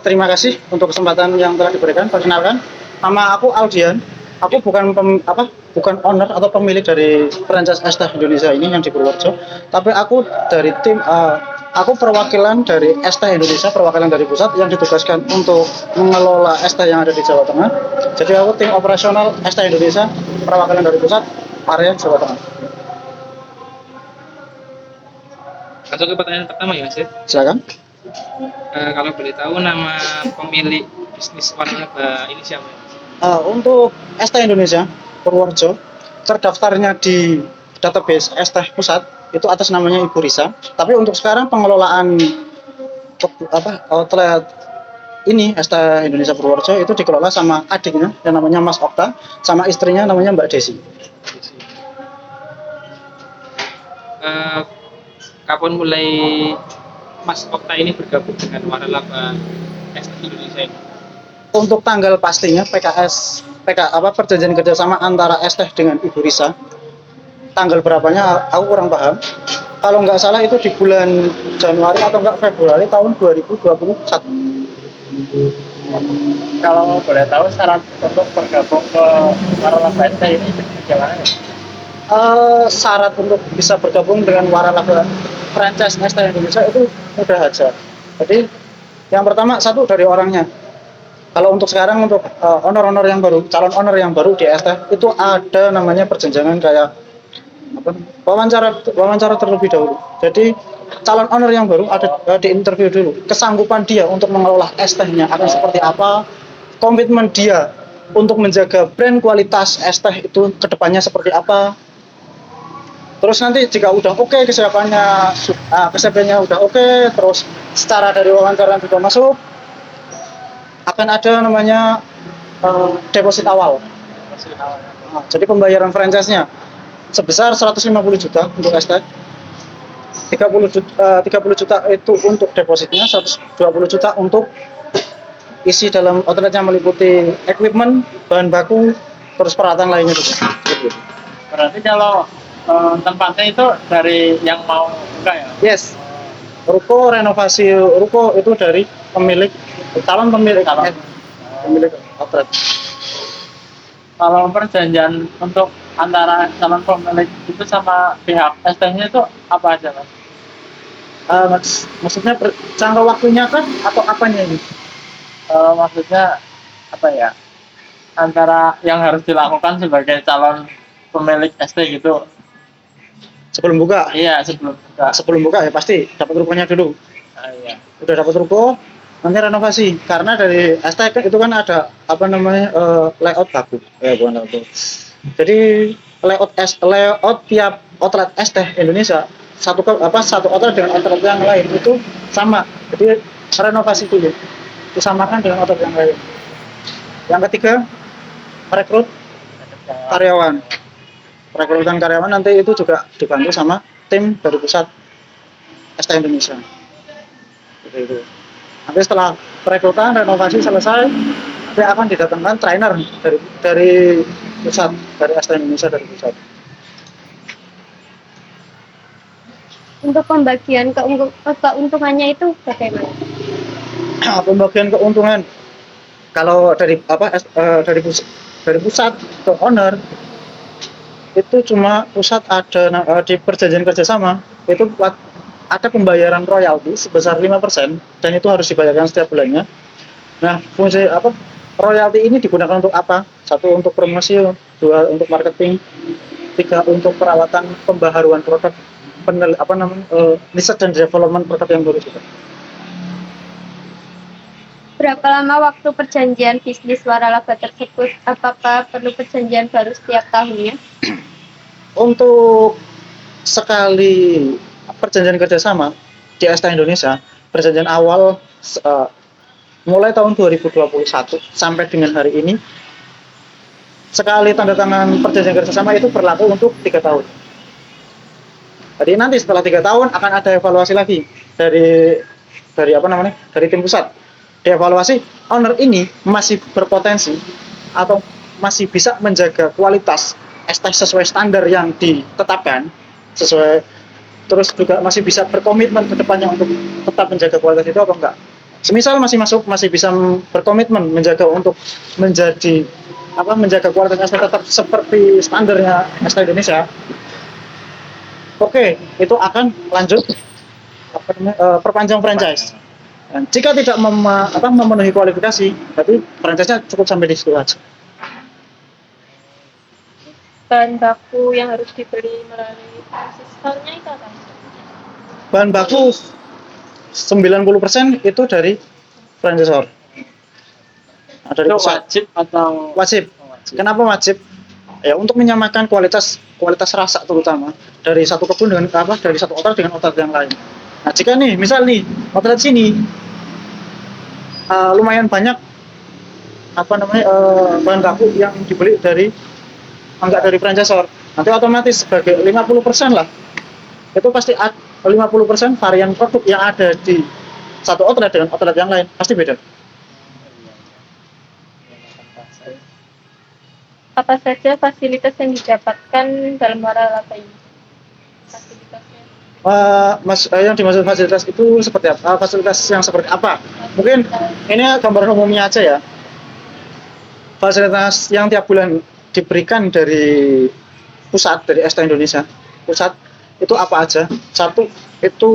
Terima kasih untuk kesempatan yang telah diberikan. Perkenalkan, nama aku Aldian. Aku bukan owner atau pemilik dari franchise es teh Indonesia ini yang di Purworejo, tapi aku dari aku perwakilan dari es teh Indonesia, perwakilan dari pusat yang ditugaskan untuk mengelola es teh yang ada di Jawa Tengah. Jadi aku tim operasional es teh Indonesia, perwakilan dari pusat area Jawa Tengah. Masuk ke pertanyaan pertama ya Mas ya. Silakan. Kalau boleh tahu nama pemilik bisnis waralaba ini siapa ya Mas? Untuk es teh Indonesia Purworejo terdaftarnya di database es teh pusat itu atas namanya Ibu Risa. Tapi untuk sekarang pengelolaan outlet ini es teh Indonesia Purworejo itu dikelola sama adiknya yang namanya Mas Okta sama istrinya namanya Mbak Desi. Eh, Kapan mulai Mas Okta ini bergabung dengan waralaba es teh Indonesia ini? Untuk tanggal pastinya perjanjian kerjasama antara es teh dengan Ibu Risa tanggal berapanya aku kurang paham. Kalau nggak salah itu di bulan Januari atau enggak Februari tahun 2021. Kalau boleh tahu syarat untuk bergabung ke waralaba es teh ini bagaimana ya? Syarat untuk bisa bergabung dengan waralaba franchise es teh Indonesia itu mudah aja. Jadi yang pertama satu dari orangnya. Kalau untuk sekarang untuk owner-owner yang baru, calon owner yang baru di es teh itu ada namanya perjanjian kayak wawancara terlebih dahulu. Jadi calon owner yang baru ada di interview dulu kesanggupan dia untuk mengelola es tehnya akan seperti apa, komitmen dia untuk menjaga brand kualitas es teh itu kedepannya seperti apa. Terus nanti jika udah oke kesiapannya udah oke, terus secara dari wawancara juga masuk, akan ada namanya deposit awal. Nah, jadi pembayaran franchise-nya sebesar 150 juta untuk es teh. 30 juta itu untuk depositnya, 120 juta untuk isi dalam outletnya meliputi equipment, bahan baku, terus peralatan lainnya juga. Berarti kalau tempatnya itu dari yang mau buka ya? Yes. Renovasi ruko itu dari calon pemilik outlet. Kalau perjanjian untuk antara calon pemilik itu sama pihak es tehnya itu apa aja Mas? Maksudnya jangka waktunya kan atau apanya ini? Maksudnya apa ya? Antara yang harus dilakukan sebagai calon pemilik es teh gitu. Sebelum buka? Iya, sebelum buka. Sebelum buka ya pasti dapat rukonya dulu. Iya. Udah dapat ruko, nanti renovasi. Karena dari es teh itu kan ada layout baku. Bukan layout. Jadi layout tiap outlet es teh Indonesia satu outlet dengan outlet yang lain itu sama. Jadi renovasi dulu. Disamakan dengan outlet yang lain. Yang ketiga, merekrut karyawan. Perekrutan karyawan nanti itu juga dibantu sama tim dari pusat es teh Indonesia. Itu. Nanti setelah perekrutan renovasi selesai, nanti akan didatangkan trainer dari pusat, dari es teh Indonesia dari pusat. Untuk pembagian keuntungannya itu bagaimana? Pembagian keuntungan kalau dari dari pusat ke owner itu cuma pusat ada di perjanjian kerjasama itu ada pembayaran royalti sebesar 5% dan itu harus dibayarkan setiap bulannya. Nah, fungsi royalti ini digunakan untuk apa? Satu untuk promosi, dua untuk marketing, tiga untuk perawatan pembaharuan produk, riset dan development produk yang baru juga. Berapa lama waktu perjanjian bisnis waralaba tersebut? Apakah perlu perjanjian baru setiap tahunnya? Untuk sekali perjanjian kerjasama di es teh Indonesia, perjanjian awal mulai tahun 2021 sampai dengan hari ini, sekali tanda tangan perjanjian kerjasama itu berlaku untuk 3 tahun. Jadi nanti setelah 3 tahun akan ada evaluasi lagi dari tim pusat. Dievaluasi owner ini masih berpotensi atau masih bisa menjaga kualitas es teh sesuai standar yang ditetapkan, terus juga masih bisa berkomitmen ke depannya untuk tetap menjaga kualitas itu atau enggak. semisal masih masuk, masih bisa berkomitmen menjaga untuk menjaga kualitas ST tetap seperti standarnya ST Indonesia, oke, itu akan lanjut perpanjang franchise. Dan jika tidak memenuhi kualifikasi, berarti franchise-nya cukup sampai di situ aja. Bahan baku yang harus dibeli melalui transistornya itu apa? Bahan baku 90% itu dari franchisor. Dari Itu pusat. wajib atau Wajib. wajib? Kenapa wajib? Ya untuk menyamakan kualitas rasa terutama dari satu kebun dengan dari satu outlet dengan outlet yang lain. Nah, jika nih, misal nih, outlet sini lumayan banyak bahan baku yang dibeli enggak dari franchisor. Nanti otomatis sebagai 50% lah. Itu pasti 50% varian produk yang ada di satu outlet dengan outlet yang lain pasti beda. Apa saja fasilitas yang didapatkan dalam waralaba ini? Fasilitasnya. Yang dimaksud fasilitas itu seperti apa? Fasilitas yang seperti apa? Mungkin ini gambaran umumnya aja ya. Fasilitas yang tiap bulan diberikan dari pusat, dari ST Indonesia pusat itu apa aja? Satu, itu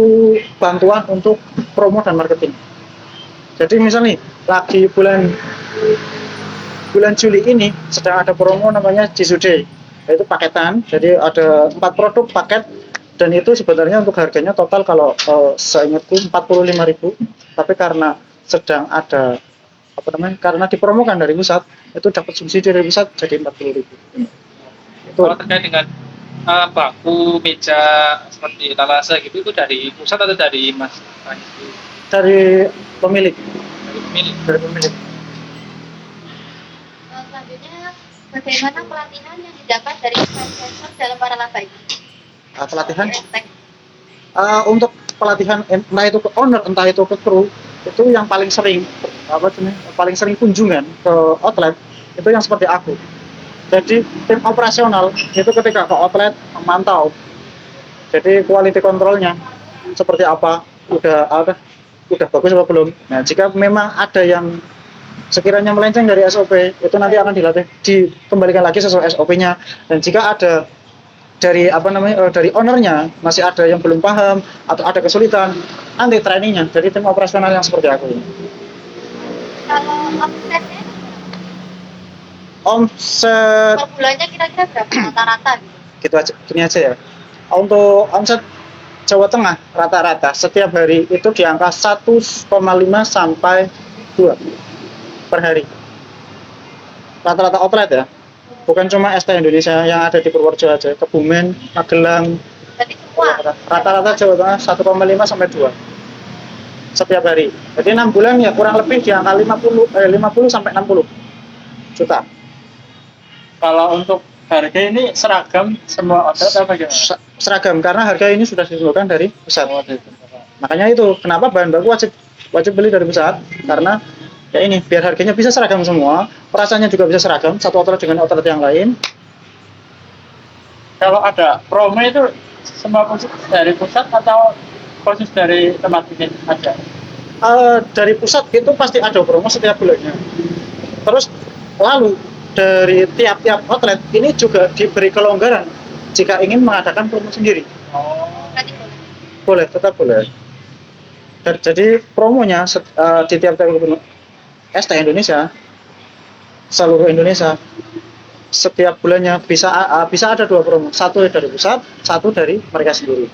bantuan untuk promo dan marketing. Jadi misalnya lagi bulan Juli ini sedang ada promo namanya Jisoo Day, yaitu paketan. Jadi ada 4 produk paket dan itu sebenarnya untuk harganya total kalau seingatku 45.000, tapi karena sedang ada karena dipromokan dari pusat, itu dapat subsidi dari pusat jadi 40.000. Itu Kalau terkait dengan baku meja seperti etalase gitu, itu dari pusat atau dari Mas Panji? dari pemilik. Dari pemilik. Selanjutnya, bagaimana pelatihan yang didapat dari franchisor dalam waralaba ini? Pelatihan untuk pelatihan entah itu ke owner entah itu ke kru, itu yang paling sering kunjungan ke outlet itu yang seperti aku. Jadi tim operasional itu ketika ke outlet memantau, jadi quality controlnya seperti apa, udah bagus apa belum. Nah, jika memang ada yang sekiranya melenceng dari SOP, itu nanti akan dikembalikan lagi sesuai SOP-nya. Dan jika ada dari dari ownernya masih ada yang belum paham atau ada kesulitan, nanti trainingnya jadi tim operasional yang seperti aku ini. Kalau omsetnya Omset per bulannya kira-kira berapa rata-rata gitu? gitu aja, gini aja ya. Untuk omset Jawa Tengah rata-rata setiap hari itu di angka 1,5 sampai 2 per hari. Rata-rata outlet ya. Bukan cuma ST Indonesia yang ada di Purworejo aja, Kebumen, Magelang. Berarti semua Rata-rata Jawa Tengah 1,5 sampai 2 setiap hari. Jadi 6 bulan ya kurang lebih di angka 50 sampai 60 juta. Kalau untuk harga ini seragam semua outlet apa gimana? Seragam karena harga ini sudah ditentukan dari pusat. Makanya itu kenapa bahan baku wajib beli dari pusat, karena ya ini biar harganya bisa seragam semua, rasanya juga bisa seragam satu outlet dengan outlet yang lain. Kalau ada promo itu semua khusus dari pusat atau khusus dari tempat ini aja? Dari pusat itu pasti ada promo setiap bulannya. Terus lalu dari tiap-tiap outlet ini juga diberi kelonggaran jika ingin mengadakan promo sendiri. berarti boleh. Boleh, tetap boleh. Jadi promonya di tiap-tiap ST Indonesia, seluruh Indonesia, setiap bulannya bisa ada 2 promo, satu dari pusat, satu dari mereka sendiri.